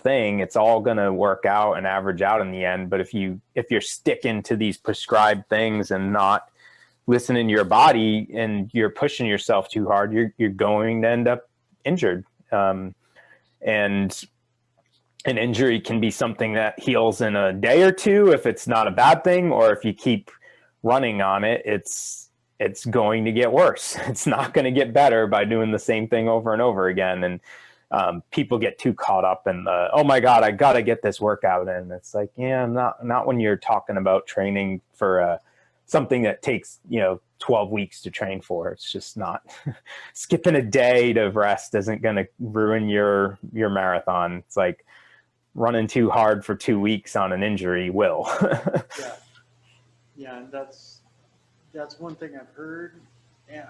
thing. It's all going to work out and average out in the end. But if you're sticking to these prescribed things and not listening to your body and you're pushing yourself too hard, you're going to end up injured. And an injury can be something that heals in a day or two if it's not a bad thing, or if you keep running on it, it's going to get worse. It's not going to get better by doing the same thing over and over again. And people get too caught up in the, oh my God, I got to get this workout in. It's like, yeah, not when you're talking about training for something that takes, 12 weeks to train for. It's just not. Skipping a day to rest isn't going to ruin your marathon. It's like running too hard for 2 weeks on an injury will. Yeah, and that's one thing I've heard, and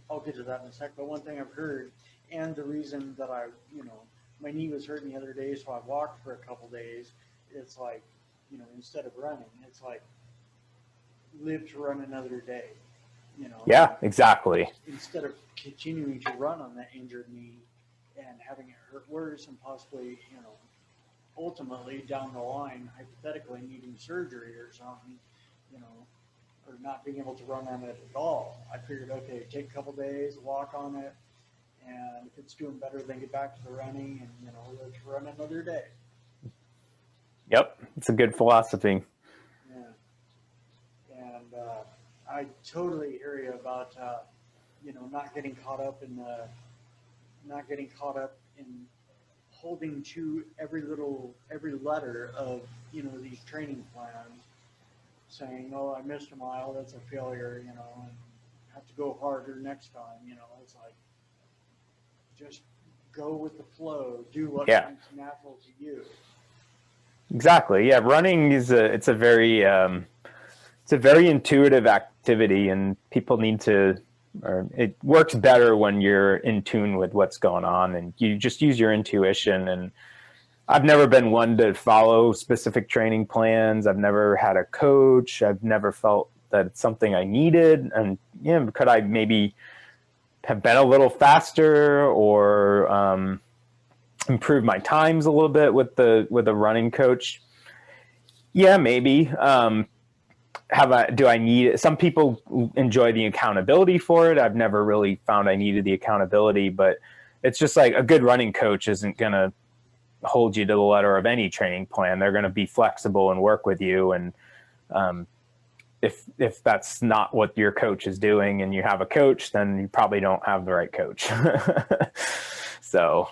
I'll get to that in a sec, but one thing I've heard, and the reason that my knee was hurting the other day, so I walked for a couple days, it's like, instead of running, it's like, live to run another day, Yeah, exactly. Instead of continuing to run on that injured knee and having it hurt worse and possibly, ultimately down the line, hypothetically needing surgery or something, or not being able to run on it at all. I figured, okay, take a couple days, walk on it, and if it's doing better, then get back to the running and, live to run another day. Yep, it's a good philosophy. Yeah. And I totally hear you about, not getting caught up in holding to every letter of, these training plans, saying, oh, I missed a mile, that's a failure, and have to go harder next time, it's like, just go with the flow, do what comes natural to you. Exactly. Yeah. Running is it's a very intuitive activity, and people need to, or it works better when you're in tune with what's going on and you just use your intuition. And I've never been one to follow specific training plans. I've never had a coach. I've never felt that it's something I needed. And could I maybe have been a little faster or improve my times a little bit with a running coach? Yeah, maybe. Do I need it? Some people enjoy the accountability for it. I've never really found I needed the accountability, but it's just like a good running coach isn't going to hold you to the letter of any training plan. They're going to be flexible and work with you. And if that's not what your coach is doing and you have a coach, then you probably don't have the right coach. So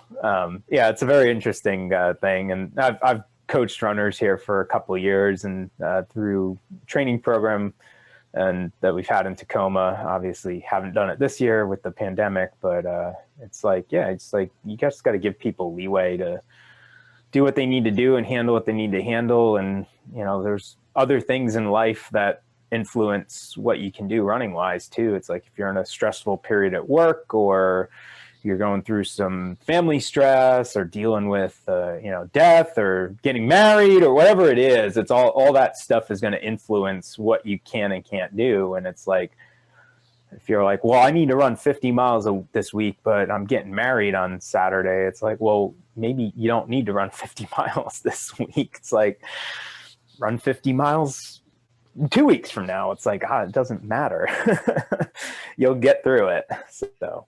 it's a very interesting thing. And I've coached runners here for a couple of years, and through training program and that we've had in Tacoma. Obviously haven't done it this year with the pandemic, but it's like you just got to give people leeway to do what they need to do and handle what they need to handle. And there's other things in life that influence what you can do running wise too. It's like if you're in a stressful period at work, or you're going through some family stress, or dealing with death, or getting married, or whatever it is, it's all that stuff is going to influence what you can and can't do. And it's like, if you're like, well, I need to run 50 miles this week, but I'm getting married on Saturday, it's like, well, maybe you don't need to run 50 miles this week. It's like, run 50 miles 2 weeks from now. It's like, it doesn't matter. You'll get through it. So.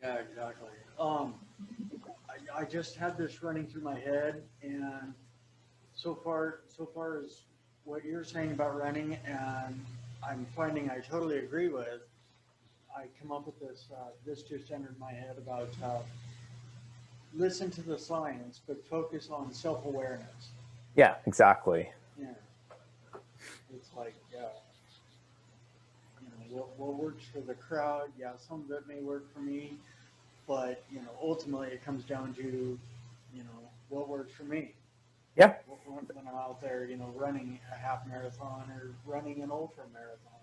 Yeah, exactly. I just had this running through my head, and so far as what you're saying about running, and I'm finding I totally agree with. I come up with this just entered my head about listen to the science, but focus on self-awareness. Yeah, exactly. Yeah. It's like, what works for the crowd? Yeah, some of it may work for me, but ultimately it comes down to, what works for me. Yeah. When I'm out there, running a half marathon or running an ultra marathon.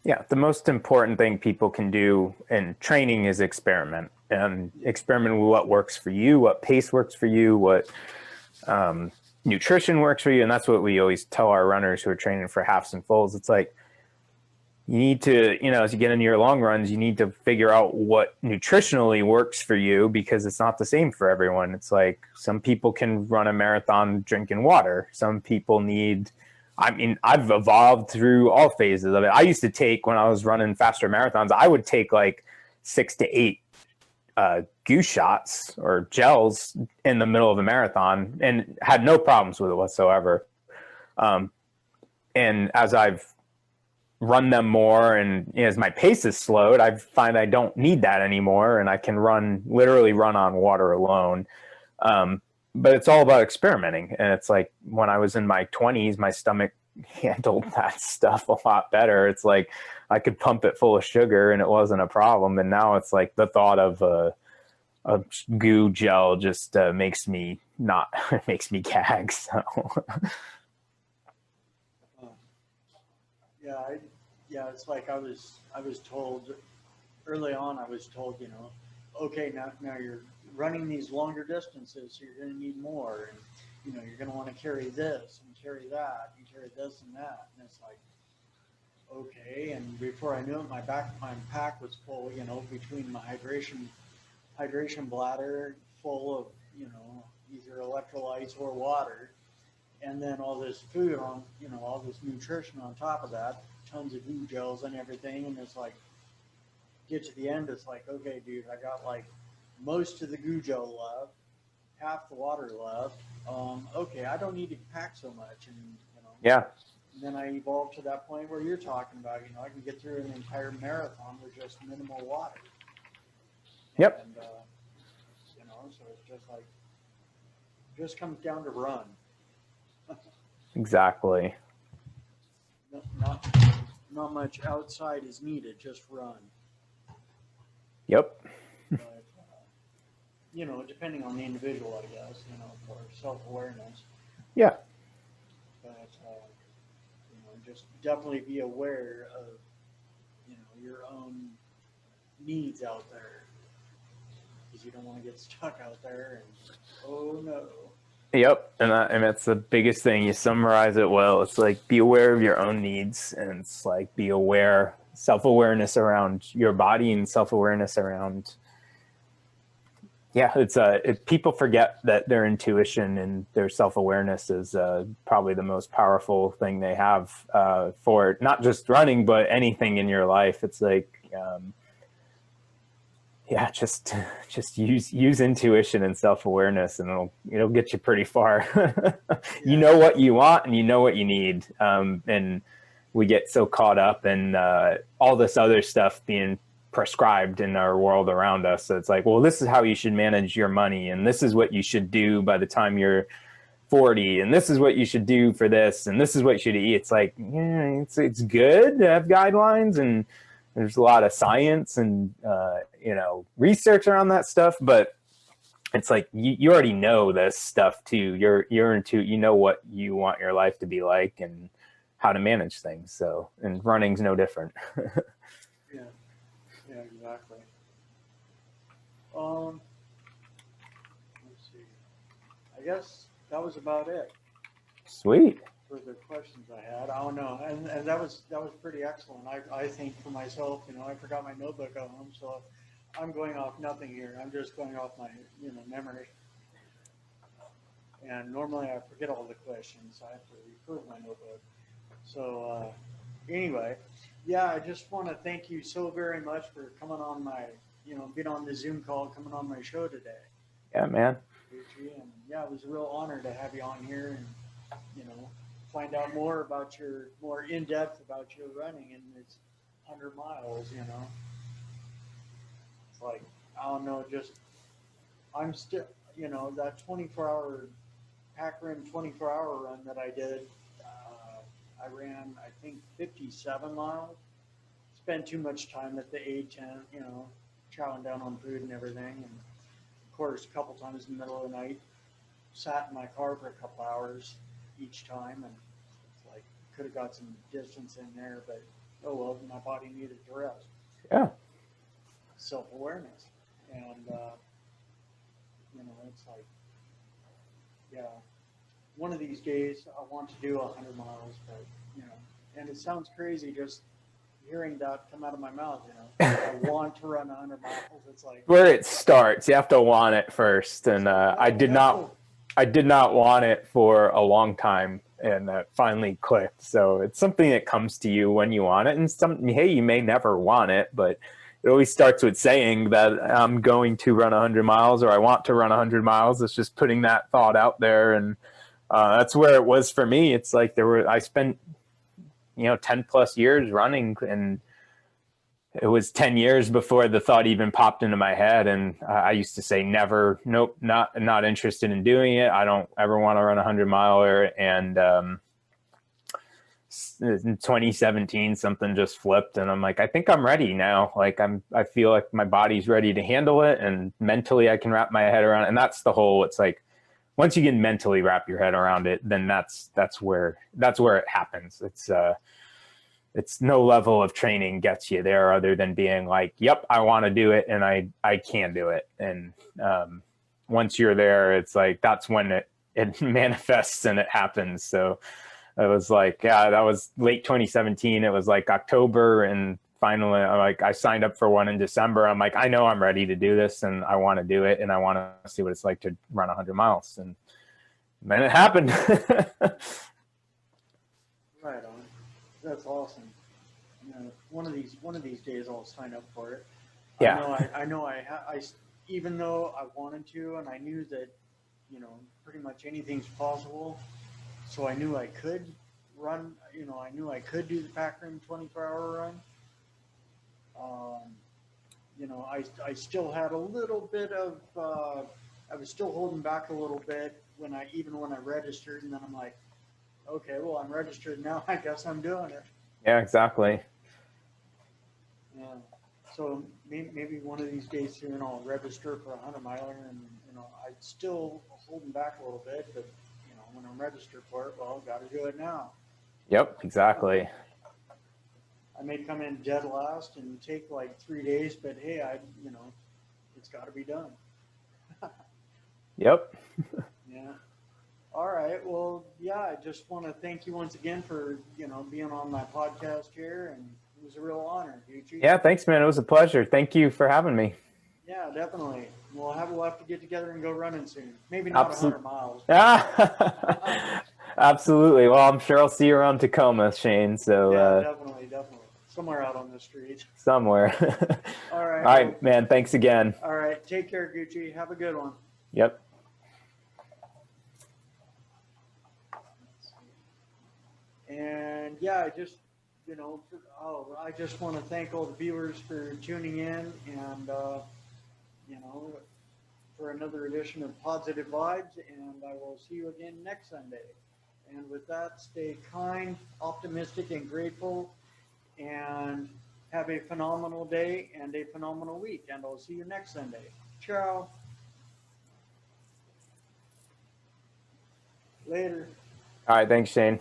Yeah, the most important thing people can do in training is experiment with what works for you, what pace works for you, what nutrition works for you. And that's what we always tell our runners who are training for halves and fulls. It's like, you need to, as you get into your long runs, you need to figure out what nutritionally works for you, because it's not the same for everyone. It's like some people can run a marathon drinking water. Some people need, I've evolved through all phases of it. I used to take, when I was running faster marathons, I would take like 6 to 8 goose shots or gels in the middle of a marathon and had no problems with it whatsoever. And as I've run them more, and as my pace is slowed, I find I don't need that anymore, and I can literally run on water alone. But it's all about experimenting. And it's like when I was in my 20s, my stomach handled that stuff a lot better. It's like I could pump it full of sugar and it wasn't a problem. And now it's like the thought of a goo gel just makes me gag. So Yeah, it's like I was told early on. I was told, okay, now you're running these longer distances, so you're going to need more, and you're going to want to carry this and carry that and carry this and that, and it's like, okay. And before I knew it, my pack was full, between my hydration bladder full of, either electrolytes or water, and then all this food on, all this nutrition on top of that, tons of goo gels and everything. And it's like, get to the end, it's like, okay, dude, I got like most of the goo gel left, half the water left. Okay, I don't need to pack so much. And, yeah. And then I evolved to that point where you're talking about, I can get through an entire marathon with just minimal water. Yep. And, so it's just like, just comes down to run. Exactly. Not much outside is needed, just run. Yep. But, depending on the individual, I guess, for self-awareness. Yeah. But, just definitely be aware of, your own needs out there. Because you don't want to get stuck out there and, oh no. Yep. And that's the biggest thing. You summarize it well. It's like, be aware of your own needs, and it's like, be aware, self-awareness around your body and self-awareness around, people forget that their intuition and their self-awareness is probably the most powerful thing they have for not just running, but anything in your life. It's like, just use intuition and self-awareness, and it'll get you pretty far. You know what you want and you know what you need. And we get so caught up in all this other stuff being prescribed in our world around us. So it's like, well, this is how you should manage your money, and this is what you should do by the time you're 40, and this is what you should do for this, and this is what you should eat. It's like, it's good to have guidelines, and there's a lot of science and research around that stuff, but it's like you already know this stuff too. You're into, what you want your life to be like and how to manage things. So, and running's no different. Yeah, exactly. Let's see. I guess that was about it. Sweet. For the questions I had. I don't know. And that was pretty excellent. I think for myself, I forgot my notebook at home, so I'm going off nothing here. I'm just going off my, memory. And normally I forget all the questions, so I have to refer to my notebook. So anyway, I just want to thank you so very much for coming on my, being on the Zoom call, coming on my show today. Yeah, man. And it was a real honor to have you on here and, find out more in depth about your running in this 100 miles, It's like, I don't know, I'm still, that 24-hour pack rim 24-hour run that I did, I ran, I think, 57 miles. Spent too much time at the A-tent, chowing down on food and everything. And of course, a couple times in the middle of the night, sat in my car for a couple hours each time, and it's like, could have got some distance in there, but oh well, my body needed to rest. Yeah. Self-awareness. And, it's like, one of these days I want to do 100 miles, but, and it sounds crazy just hearing that come out of my mouth, I want to run 100 miles. It's like where it starts. You have to want it first, and I did not want it for a long time, and that finally clicked. So it's something that comes to you when you want it, and hey, you may never want it, but it always starts with saying that I'm going to run 100 miles or I want to run 100 miles. It's just putting that thought out there, and that's where it was for me. It's like I spent 10 plus years running, and it was 10 years before the thought even popped into my head. And I used to say, never, nope, not interested in doing it. I don't ever want to run a 100-miler. And in 2017, something just flipped, and I'm like, I think I'm ready now. Like I feel like my body's ready to handle it, and mentally I can wrap my head around it. And that's the whole, it's like, once you can mentally wrap your head around it, then that's where it happens. It's no level of training gets you there other than being like, yep, I want to do it, and I can do it. And once you're there, it's like, that's when it manifests and it happens. So it was like, yeah, that was late 2017. It was like October, and finally, I signed up for one in December. I'm like, I know I'm ready to do this, and I want to do it, and I want to see what it's like to run 100 miles. And then it happened. right on. That's awesome. One of these days I'll sign up for it. Yeah. I know I even though I wanted to, and I knew that, pretty much anything's possible. So I knew I could run, I knew I could do the pack rim 24-hour run. I still had a little bit of, I was still holding back a little bit when I registered, and then I'm like, okay, well, I'm registered now. I guess I'm doing it. Yeah, exactly. Yeah. So maybe one of these days soon I'll register for a 100-miler, and I'm still holding back a little bit, but when I'm registered for it, well, got to do it now. Yep, exactly. I may come in dead last and take like 3 days, but hey, it's got to be done. Yep. Yeah. All right. Well, yeah, I just want to thank you once again for, being on my podcast here, and it was a real honor, Gucci. Yeah, thanks, man. It was a pleasure. Thank you for having me. Yeah, definitely. We'll have to get together and go running soon. Maybe not 100 miles. Absolutely. Well, I'm sure I'll see you around Tacoma, Shane. So yeah, definitely. Somewhere out on the street. Somewhere. All right. All right, man. Thanks again. All right. Take care, Gucci. Have a good one. Yep. And yeah, I just want to thank all the viewers for tuning in, and for another edition of Positive Vibes, and I will see you again next Sunday. And with that, stay kind, optimistic, and grateful, and have a phenomenal day and a phenomenal week, and I'll see you next Sunday. Ciao. Later. All right. Thanks, Shane.